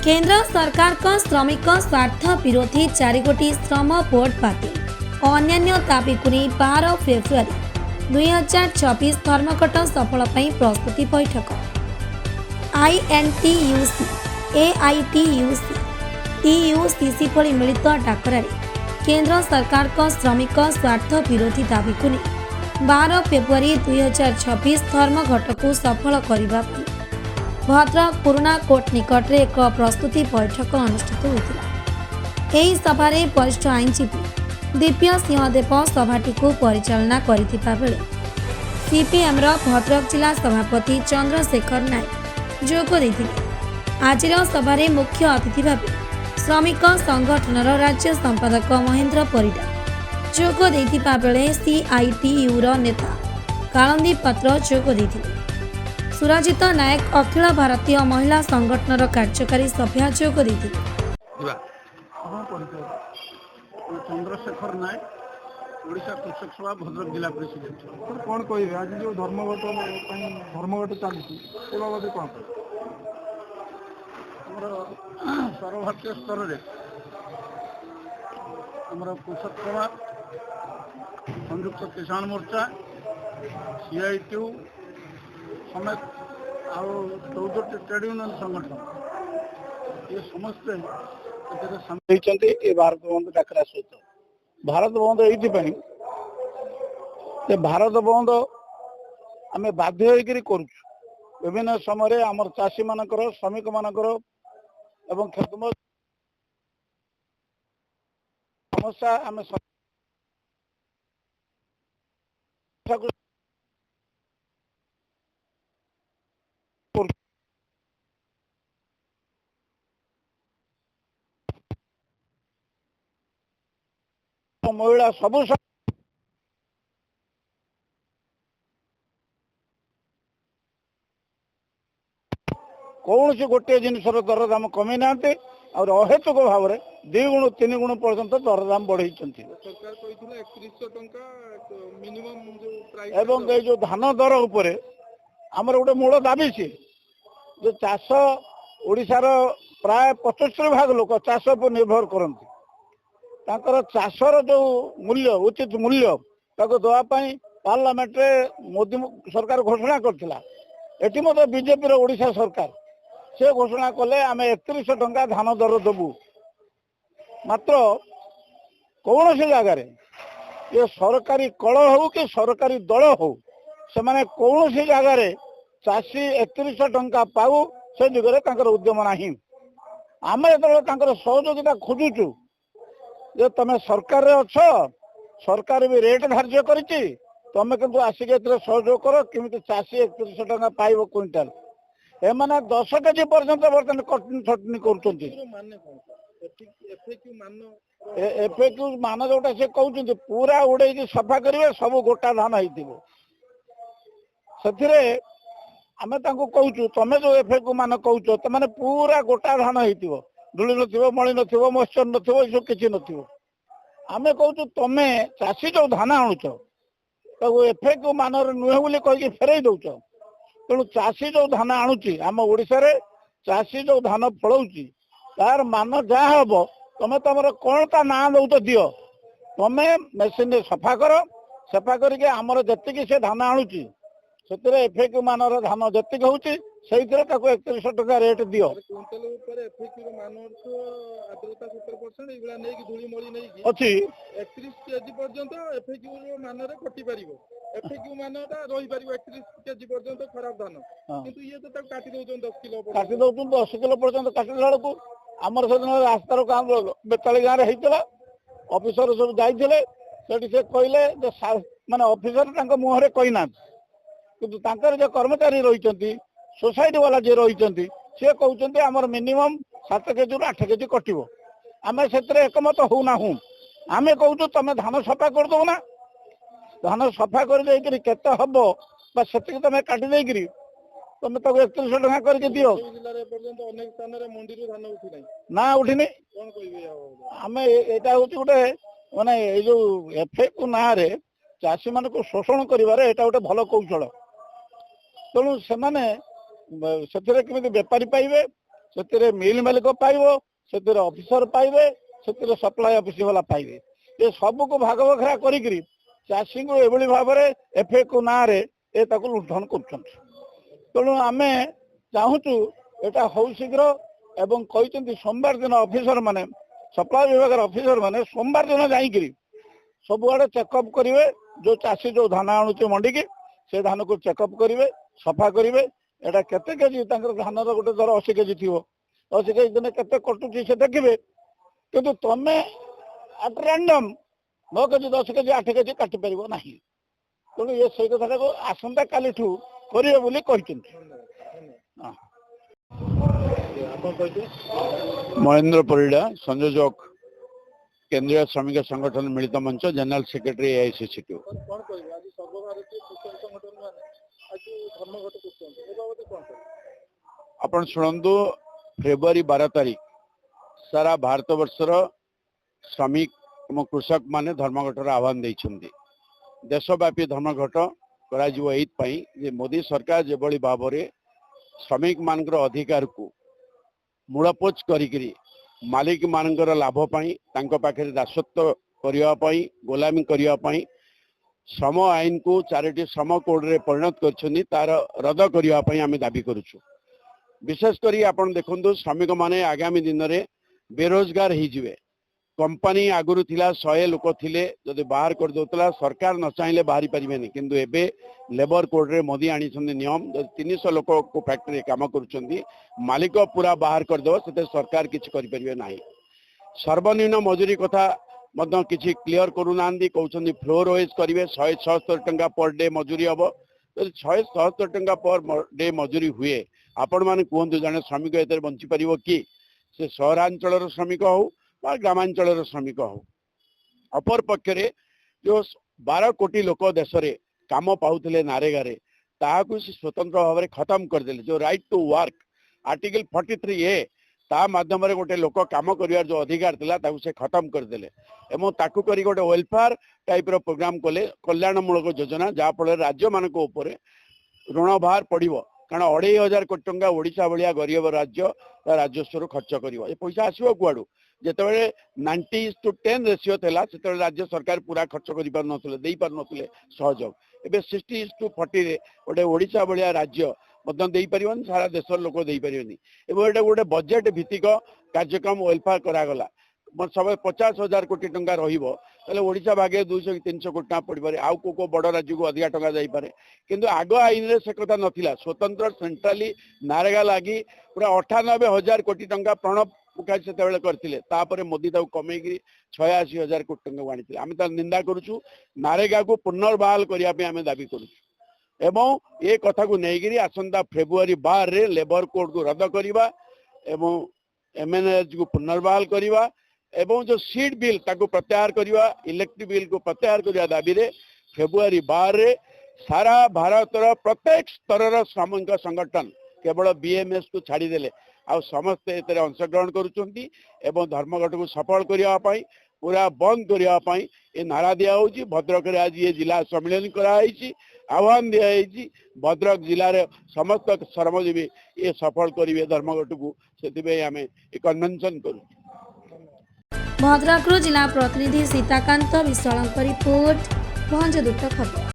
केंद्र सरकार का श्रमिक स्वार्थ विरोधी 4 श्रम बोर्ड बातिल और अन्य दाबी को नहीं 12 फेब्रुआरी 2024 धर्मघट सफल प्रस्तुति बैठक INTUC AITUC TUCC भली मिलित डाकरारे केंद्र सरकार का श्रमिक स्वार्थ विरोधी दाबी को नहीं 12 फेब्रुआरी 2026 धर्मघट को सफल करने भद्रक पुराणा कोर्ट निकट में एक प्रस्तुति बैठक अनुष्ठित होता। यह सभारे वरिष्ठ आईनजीवी दिव्य सिंहदेव सभाटी को परिचालना करथिबा बेले सीपीएम भद्रक जिला सभापति चंद्रशेखर नायक जोग देथिले। आजिर सभारे मुख्य अतिथि भाव श्रमिक संगठनर राज्य संपादक महेंद्र परिडा जोग देथिबा बेले CITU नेता कालंदी पात्र जोग देथिले। सुरजित नायक अखिल भारतीय महिला संगठन कार्यकारी सभ्या जोग देथिले। चंद्रशेखर नायक ओडिशा कृषक सभा भद्रक जिला प्रेसिडेंट। सर कौन कहे आज जो धर्मघट चलती बाबद कौन सर्वभारतीय स्तर में कृषक सभा संयुक्त किसान मोर्चा CITU समेत आउ 14 ट्रेड यूनियन संगठन ये समस्ते भारत बंद डाकरा सहित भारत बंद ये भारत बंद आम बाध्य होकर विभिन्न समय आमर चाषी मानकर श्रमिक मानकर एवं समस्या आम महिला सबू कौन सी गोटे जिनसर दरदाम कमी ना और अहेतुक भाव में 2 गुण 3 गुण पर्यंत दरदाम बढ़े एवं ये जो धान दर उपर आमर गोटे मूल दाबी सी जो चाष ओडिशार प्राय 75% लोक चाष पर निर्भर करती तांकर चाषर जो मूल्य उचित मूल्य ताको दवापाई पार्लियामेंट रे मोदी सरकार घोषणा करथिला। एटी मते बीजेपी रो ओडिशा सरकार से घोषणा कले आमे 3100 टंका धान दर देबू मात्र कौन से जगार ये सरकारी कल हो कि सरकारी दल हो से माने कौन से जगार चाषी 3100 टंका पाऊ से दिगरे तांकर उद्यम नाही। आमे जतले सहयोगिता खोजुचु जे तमे सरकार रे अछ सरकार भी रेट धार्य करिछि तमे किंतु आसिक एतरे सहयोग कर किमिति चाषी 3100 टंका पाइबो क्विंटाल एमाने 10 केजी पर्यंत बर्तन कटनी छटनी करछन्ती। एफएक्यू मान जोटा से कहउछन्ती पूरा उड़े कि सफा करिवे सब गोटा धान हेतिबो सेथिरे आमे तांको कहउछु तमे जो एफएक्यू मान कहउछो त माने पूरा गोटा धान हेतिबो धूली नथिबो मळी नथिबो मॉइस्चर नथिबो इसो किछि नथिबो आमे कहउछु तमे चाषी जो धान आणुछ तो एफएक्यू मानर नुहे बोली कहि फेरई दउछ तेणु चाषी जो धान आणुची आम ओडिशा रे चाषी जो धान फळौची तार मान जहाँ हम तुम तुम कौन ता ना दौच दियो तुम मेसीन सफा कर सफा करके आमर जी से धान आणुची से एफएक्यू मानर धान जी होती से 3100 टका रेट दियो अच्छी 31 केजी पर्यंत एफएक्यू मान रे कटि परिबो एफएक्यू मानटा रही परिबो 31 केजी पर्यंत खराब धान किंतु ये तो तक काटी दउछन 10 किलो काटी दउछन 10 किलो पर्यंत काटिला बेलकु आमर से रास्तार काम बेताली गाँव में होता ऑफिसर सब जाइए से कहले माने ऑफिसर मुहर कहीना किंतु जो कर्मचारी रही सोसाइटी वाला जे रही सी कहते आमर मिनिमम 7 केजी 8 केजी कटो आम से एकमत होना हूँ आम कहूँ तुम धान सफा करदो ना धान सफा कर केते हम से तुम काटी देकरी तुम तक 3100 टका करके दियो ना उठिनी आम एटा हूँ गोटे माने ये जो एफएक्यू ना रे चाषी मान को शोषण करिवारे एटा गोटे भल कौशल तेणु से बेपारी पाइबे से मिल मालिक पाइबो से ऑफिसर पाइबे से सप्लाई ऑफिस वाला पाइबे ये सब को भाग बखरा करी चाषी को एभली भाव में एफएक्यू ना रे ए ताको लुंठन कर तेणु आम चाहूचु एटा हो शीघ्र एवं कहते सोमवार दिन ऑफिसर माने सप्लाई विभाग ऑफिसर माने सोमवार दिन जाइकरी सबुआड़े चेकअप करेंगे जो चाषी जो धान आणुचे मंडी की से धान को चेकअप करेंगे सफा करेंगे एटा केते केजी धान गोटे धर 80 केजी थी 80 केजी दिन केते कटुची से देखिए किंतु तमें at random 9 KG 10 KG 8 KG काटि पारिबो नाही तेणु ये से कथा को आसंता काली ठू करिवे बोली कहिसंती महेंद्र परिडा संयोजक केंद्रीय श्रमिक संगठन मिलित मंच जनरल सेक्रेटरी एआईसीसीटी आपण शुणु फेब्रुआरी 12 तारीख सारा भारत वर्षर श्रमिक एवं कृषक माने धर्मघटर आह्वान देइछन्ति देशव्यापी धर्मघट करा जिवो एइतपई जे मोदी सरकार जेबळी भाबरे श्रमिक मानकर अधिकार को मूलपोच करिकरी मालिक मानकर लाभ पाई तांको पाखरे दासत्व करिवा पाई गोलामी करिवा पाई श्रम आईन को 4टी श्रम कोड रे परिणत करछन्ति तार रद्द करिवा पाई आमे दाबी करूछु विशेष करी आपण देखंतु श्रमिक माने आगामी दिन रे बेरोजगार ही जिवे कंपनी आगुरु थिला 100 लोक थिले जदि बाहर कर दोतला सरकार न चाहिले बाहरी परिबेनी किंतु एबे लेबर कोड रे मोदी आनी छन्ति नियम 300 लोक को फैक्ट्री काम करूछन्ति मालिक पूरा बाहर कर दो सेते सरकार किछ करि परिबे नाही सर्वनिम्न मजूरी कथा मध्य किछि क्लियर करू नांदी कहउछन्ति फ्लोर वेज करिवे 176 टंका पर डे मजूरी हबो 176 टंका पर डे मजूरी हुए आपण माने कहंतु जने श्रमिक एते बंची परिबो कि से सहरांचल श्रमिक हो ग्रामांचल श्रमिक हो अपर पक्षरे जो 12 कोटी लोक देश रे काम पाउथिले नारेगारे ताहाकु से स्वतंत्र भाव में खत्म कर देले जो right to work article 43A ता माध्यम रे गोटे लोक काम करिवार जो अधिकार थिला ताकु से खत्म कर देले एवं ताकु करी गोटे वेलफेयर टाइप रो प्रोग्राम कले कल्याणमूलक योजना जा फल राज्य मानक ऊपर ऋण भार पड़िबो कारण 2500 कोटी टंका ओडिशा भलिया गरीब राज्य राजस्व खर्च करिवो ए पैसा आसीबो कुआडू जेतेबेले 90:10 रेशियो थिला सेतेबेले राज्य सरकार पूरा खर्च करि पार नथले देई पार नथले सहयोग एबे 60:40 रे गोटे ओडिशा भलिया राज्य मदन देई परिबन सारा देशर लोक देई परिबनी एबे एटा गोटे बजेट भित्तिक कार्यक्रम वेलफेयर करा गला सब 50,000 कोटी टंका रहिबो तले ओडिशा भागे 200-300 कोटी टंका पड़िबारे आउ को बड़ राज्य को अधिका टंका जाई पारे किंतु आगो आईन रे से कथा नथिला स्वतंत्र सेंट्रली नारेगा लागी पूरा 98,000 कोटी टंका प्रणब मुखर्जी सेतेबेले करथिले तापरे मोदी ताऊ कमेगी 86,000 कोटी टंका आनिथिले आमे ता निंदा करूछु नारेगा को पुनर्बहाल करिया पे आमे दाबी करूछु एवं ए कथा को नेगिरी आसंता फेब्रुआरी 12 रे लेबर कोड को रद्द करिबा एवं एमएनएस को पुनर्बहाल करिबा एवं जो सीट बिल ताको प्रत्याहार करिबा इलेक्ट्रिक बिल को प्रत्याहार करिया दाबी रे फेब्रुआरी 12 रे सारा भारतर प्रत्येक स्तर श्रमिक संगठन केवल बीएमएस को छाड़ी देले आ समस्ते एतरे अंशग्रहण करूछंती एवं धर्मघट को सफल करिया पाई पूरा बंद करिया पाई ए नारा दिया होची भद्रक रे आज ये जिला सम्मेलन करा आइची आह्वान दिया आइची भद्रक जिला रे समस्त श्रमजीवी ये सफल करिवे धर्मघट को सेतिबे आमे ए कन्वेंशन करू भद्रक जिला प्रतिनिधि सीताकांत विश्वालଙ୍କ रिपोर्ट पहुंच दुत खबर।